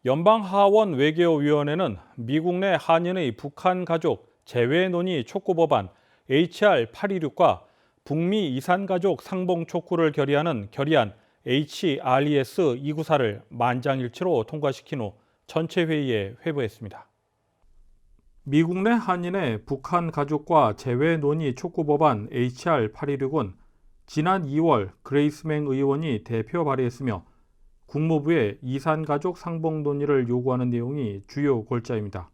연방하원 외교위원회는 미국 내 한인의 북한 가족 재외 논의 촉구 법안 HR 826과 북미 이산 가족 상봉 촉구를 결의안 HRES 294를 만장일치로 통과시킨 후 전체 회의에 회부했습니다. 미국 내 한인의 북한 가족과 재외 논의 촉구 법안 HR 826은 지난 2월 그레이스맹 의원이 대표 발의했으며 국무부의 이산가족 상봉 논의를 요구하는 내용이 주요 골자입니다.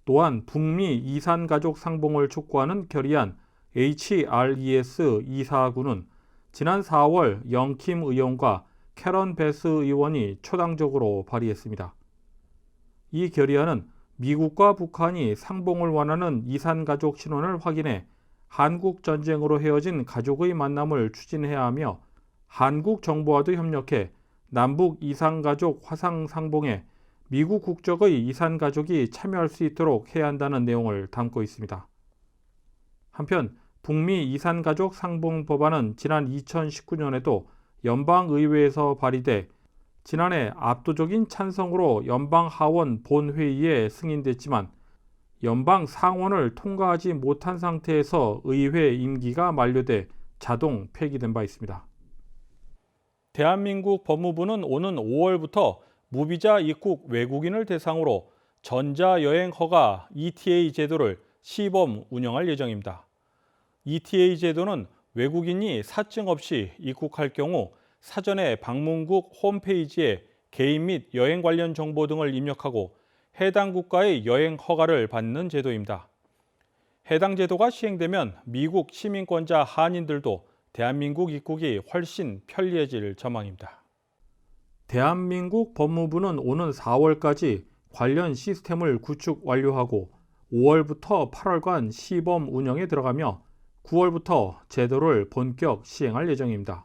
또한 북미 이산가족 상봉을 촉구하는 결의안 HRES 249는 지난 4월 영킴 의원과 캐런 베스 의원이 초당적으로 발의했습니다. 이 결의안은 미국과 북한이 상봉을 원하는 이산가족 신원을 확인해 한국 전쟁으로 헤어진 가족의 만남을 추진해야 하며 한국 정부와도 협력해 남북 이산가족 화상 상봉에 미국 국적의 이산가족이 참여할 수 있도록 해야 한다는 내용을 담고 있습니다. 한편 북미 이산가족 상봉 법안은 지난 2019년에도 연방의회에서 발의돼 지난해 압도적인 찬성으로 연방하원 본회의에 승인됐지만 연방 상원을 통과하지 못한 상태에서 의회 임기가 만료돼 자동 폐기된 바 있습니다. 대한민국 법무부는 오는 5월부터 무비자 입국 외국인을 대상으로 전자여행 허가 ETA 제도를 시범 운영할 예정입니다. ETA 제도는 외국인이 사증 없이 입국할 경우 사전에 방문국 홈페이지에 개인 및 여행 관련 정보 등을 입력하고 해당 국가의 여행 허가를 받는 제도입니다. 해당 제도가 시행되면 미국 시민권자 한인들도 대한민국 입국이 훨씬 편리해질 전망입니다. 대한민국 법무부는 오는 4월까지 관련 시스템을 구축 완료하고 5월부터 8월간 시범 운영에 들어가며 9월부터 제도를 본격 시행할 예정입니다.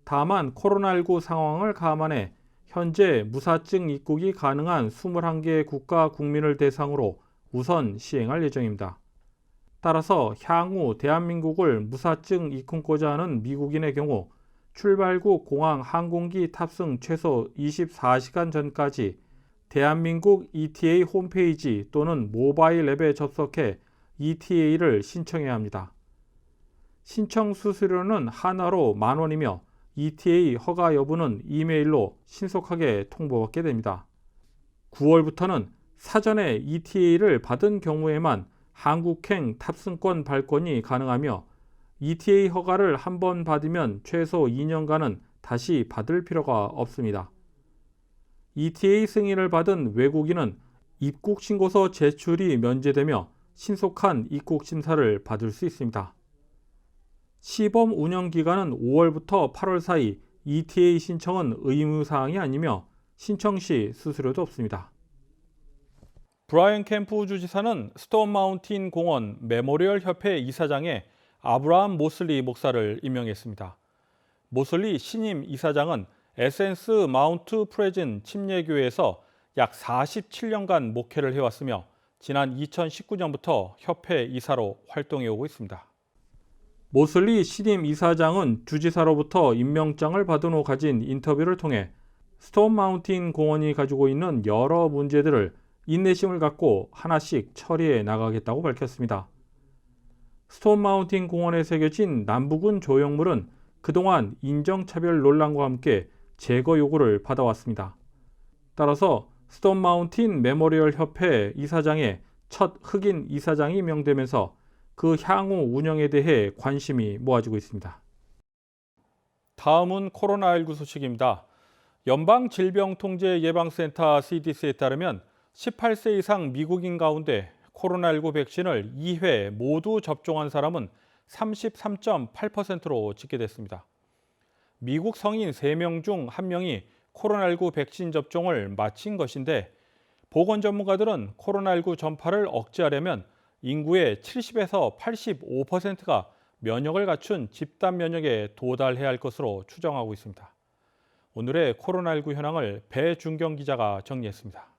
다만 코로나19 상황을 감안해 현재 무사증 입국이 가능한 21개 국가 국민을 대상으로 우선 시행할 예정입니다. 따라서 향후 대한민국을 무사증 입국고자 하는 미국인의 경우 출발국 공항 항공기 탑승 최소 24시간 전까지 대한민국 ETA 홈페이지 또는 모바일 앱에 접속해 ETA를 신청해야 합니다. 신청 수수료는 한화로 10,000원이며 ETA 허가 여부는 이메일로 신속하게 통보받게 됩니다. 9월부터는 사전에 ETA를 받은 경우에만 한국행 탑승권 발권이 가능하며 ETA 허가를 한 번 받으면 최소 2년간은 다시 받을 필요가 없습니다. ETA 승인을 받은 외국인은 입국 신고서 제출이 면제되며 신속한 입국 심사를 받을 수 있습니다. 시범 운영 기간은 5월부터 8월 사이 ETA 신청은 의무사항이 아니며 신청 시 수수료도 없습니다. 브라이언 캠프 주지사는 스톤 마운틴 공원 메모리얼 협회 이사장에 아브라함 모슬리 목사를 임명했습니다. 모슬리 신임 이사장은 에센스 마운트 프레즌 침례교회에서 약 47년간 목회를 해왔으며 지난 2019년부터 협회 이사로 활동해 오고 있습니다. 모슬리 신임 이사장은 주지사로부터 임명장을 받은 후 가진 인터뷰를 통해 스톤 마운틴 공원이 가지고 있는 여러 문제들을 인내심을 갖고 하나씩 처리해 나가겠다고 밝혔습니다. 스톤 마운틴 공원에 새겨진 남부군 조형물은 그동안 인종차별 논란과 함께 제거 요구를 받아왔습니다. 따라서 스톤 마운틴 메모리얼 협회 이사장의 첫 흑인 이사장이 임명되면서 그 향후 운영에 대해 관심이 모아지고 있습니다. 다음은 코로나19 소식입니다. 연방질병통제예방센터 CDC에 따르면 18세 이상 미국인 가운데 코로나19 백신을 2회 모두 접종한 사람은 33.8%로 집계됐습니다. 미국 성인 3명 중 1명이 코로나19 백신 접종을 마친 것인데 보건 전문가들은 코로나19 전파를 억제하려면 인구의 70에서 85%가 면역을 갖춘 집단 면역에 도달해야 할 것으로 추정하고 있습니다. 오늘의 코로나19 현황을 배준경 기자가 정리했습니다.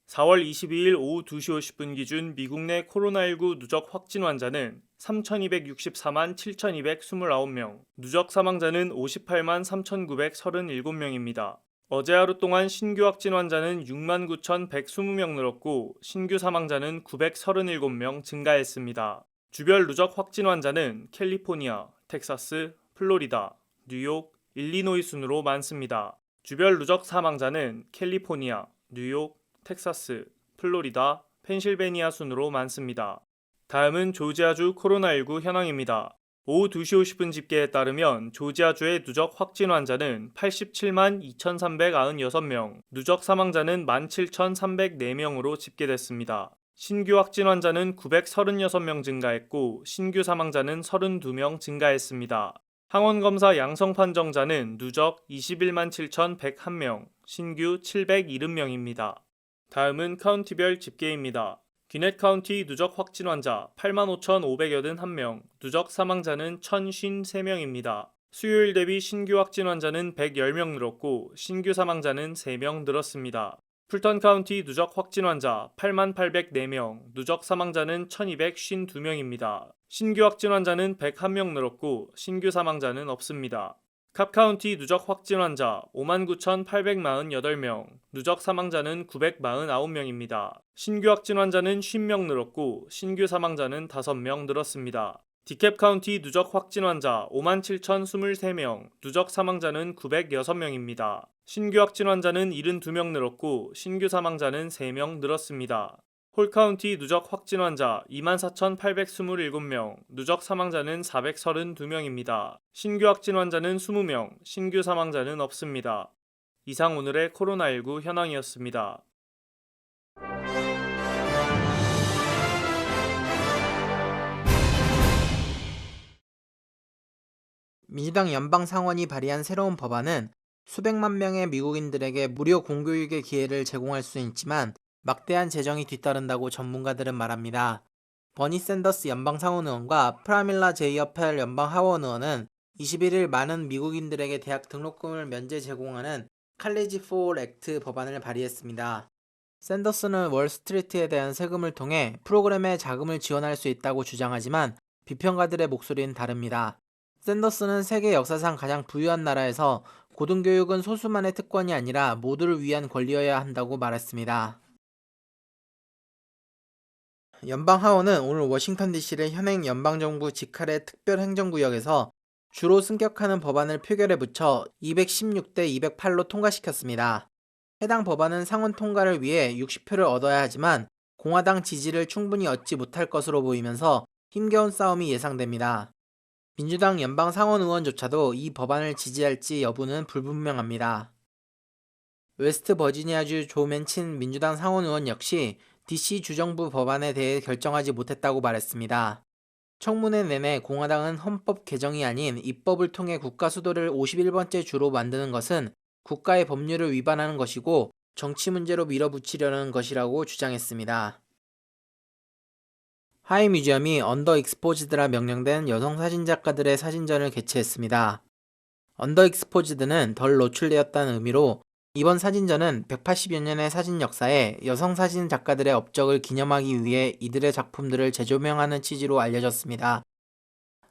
4월 22일 오후 2시 50분 기준 미국 내 코로나19 누적 확진 환자는 3,264만 7,229명, 누적 사망자는 58만 3,937명입니다. 어제 하루 동안 신규 확진 환자는 69,120명 늘었고 신규 사망자는 937명 증가했습니다. 주별 누적 확진 환자는 캘리포니아, 텍사스, 플로리다, 뉴욕, 일리노이 순으로 많습니다. 주별 누적 사망자는 캘리포니아, 뉴욕, 텍사스, 플로리다, 펜실베니아 순으로 많습니다. 다음은 조지아주 코로나19 현황입니다. 오후 2시 50분 집계에 따르면 조지아주의 누적 확진 환자는 87만 2,396명, 누적 사망자는 17,304명으로 집계됐습니다. 신규 확진 환자는 936명 증가했고 신규 사망자는 32명 증가했습니다. 항원검사 양성 판정자는 누적 21만 7,101명, 신규 770명입니다. 다음은 카운티별 집계입니다. 귀넷 카운티 누적 확진 환자 85,581명, 누적 사망자는 1,053명입니다. 수요일 대비 신규 확진 환자는 110명 늘었고 신규 사망자는 3명 늘었습니다. 풀턴 카운티 누적 확진 환자 88,004명, 누적 사망자는 1,252명입니다. 신규 확진 환자는 101명 늘었고 신규 사망자는 없습니다. 캅 카운티 누적 확진 환자 59,848명, 누적 사망자는 949명입니다. 신규 확진 환자는 50명 늘었고 신규 사망자는 5명 늘었습니다. 디캡 카운티 누적 확진 환자 57,023명, 누적 사망자는 906명입니다. 신규 확진 환자는 72명 늘었고 신규 사망자는 3명 늘었습니다. 홀 카운티 누적 확진 환자 24,827명, 누적 사망자는 432명입니다. 신규 확진 환자는 20명, 신규 사망자는 없습니다. 이상 오늘의 코로나19 현황이었습니다. 민주당 연방상원이 발의한 새로운 법안은 수백만 명의 미국인들에게 무료 공교육의 기회를 제공할 수는 있지만 막대한 재정이 뒤따른다고 전문가들은 말합니다. 버니 샌더스 연방상원 의원과 프라밀라 제이어펠 연방하원 의원은 21일 많은 미국인들에게 대학 등록금을 면제 제공하는 칼리지 포 액트 법안을 발의했습니다. 샌더스는 월스트리트에 대한 세금을 통해 프로그램에 자금을 지원할 수 있다고 주장하지만 비평가들의 목소리는 다릅니다. 샌더스는 세계 역사상 가장 부유한 나라에서 고등교육은 소수만의 특권이 아니라 모두를 위한 권리여야 한다고 말했습니다. 연방하원은 오늘 워싱턴 DC를 현행 연방정부 직할의 특별행정구역에서 주로 승격하는 법안을 표결에 붙여 216대 208로 통과시켰습니다. 해당 법안은 상원 통과를 위해 60표를 얻어야 하지만 공화당 지지를 충분히 얻지 못할 것으로 보이면서 힘겨운 싸움이 예상됩니다. 민주당 연방 상원 의원조차도 이 법안을 지지할지 여부는 불분명합니다. 웨스트 버지니아주 조 맨친 민주당 상원 의원 역시 DC 주정부 법안에 대해 결정하지 못했다고 말했습니다. 청문회 내내 공화당은 헌법 개정이 아닌 입법을 통해 국가 수도를 51번째 주로 만드는 것은 국가의 법률을 위반하는 것이고 정치 문제로 밀어붙이려는 것이라고 주장했습니다. 하이 뮤지엄이 언더 익스포즈드라 명명된 여성 사진작가들의 사진전을 개최했습니다. 언더 익스포즈드는 덜 노출되었다는 의미로 이번 사진전은 180여 년의 사진 역사에 여성 사진 작가들의 업적을 기념하기 위해 이들의 작품들을 재조명하는 취지로 알려졌습니다.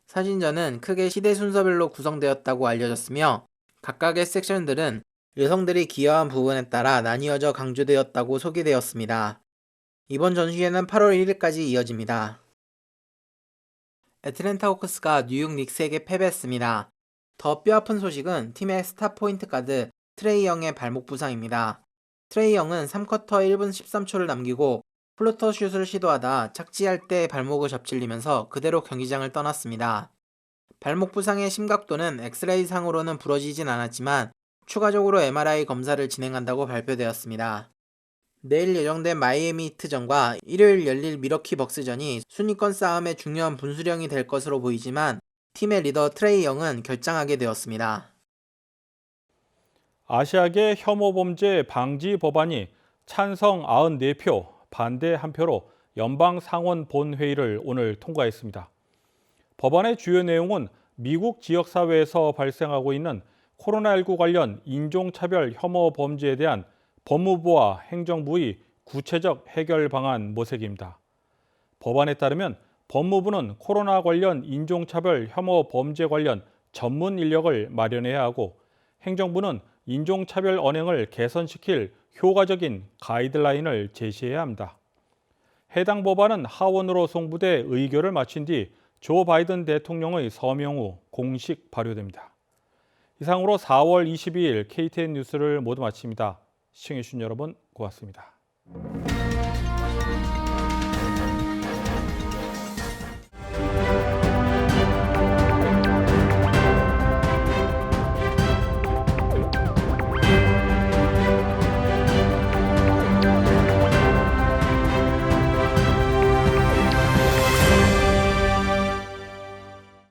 사진전은 크게 시대 순서별로 구성되었다고 알려졌으며 각각의 섹션들은 여성들이 기여한 부분에 따라 나뉘어져 강조되었다고 소개되었습니다. 이번 전시회는 8월 1일까지 이어집니다. 애틀랜타 호크스가 뉴욕 닉스에게 패배했습니다. 더 뼈아픈 소식은 팀의 스타 포인트 가드 트레이 영의 발목 부상입니다. 트레이 영은 3쿼터 1분 13초를 남기고 플로터 슛을 시도하다 착지할 때 발목을 접질리면서 그대로 경기장을 떠났습니다. 발목 부상의 심각도는 엑스레이상으로는 부러지진 않았지만 추가적으로 MRI 검사를 진행한다고 발표되었습니다. 내일 예정된 마이애미 히트전과 일요일 열릴 미러키 벅스전이 순위권 싸움의 중요한 분수령이 될 것으로 보이지만 팀의 리더 트레이 영은 결장하게 되었습니다. 아시아계 혐오범죄 방지 법안이 찬성 94표, 반대 1표로 연방상원 본회의를 오늘 통과했습니다. 법안의 주요 내용은 미국 지역사회에서 발생하고 있는 코로나19 관련 인종차별 혐오 범죄에 대한 법무부와 행정부의 구체적 해결 방안 모색입니다. 법안에 따르면 법무부는 코로나 관련 인종차별 혐오 범죄 관련 전문 인력을 마련해야 하고 행정부는 인종차별 언행을 개선시킬 효과적인 가이드라인을 제시해야 합니다. 해당 법안은 하원으로 송부돼 의결을 마친 뒤 조 바이든 대통령의 서명 후 공식 발효됩니다. 이상으로 4월 22일 KTN 뉴스를 모두 마칩니다. 시청해주신 여러분 고맙습니다.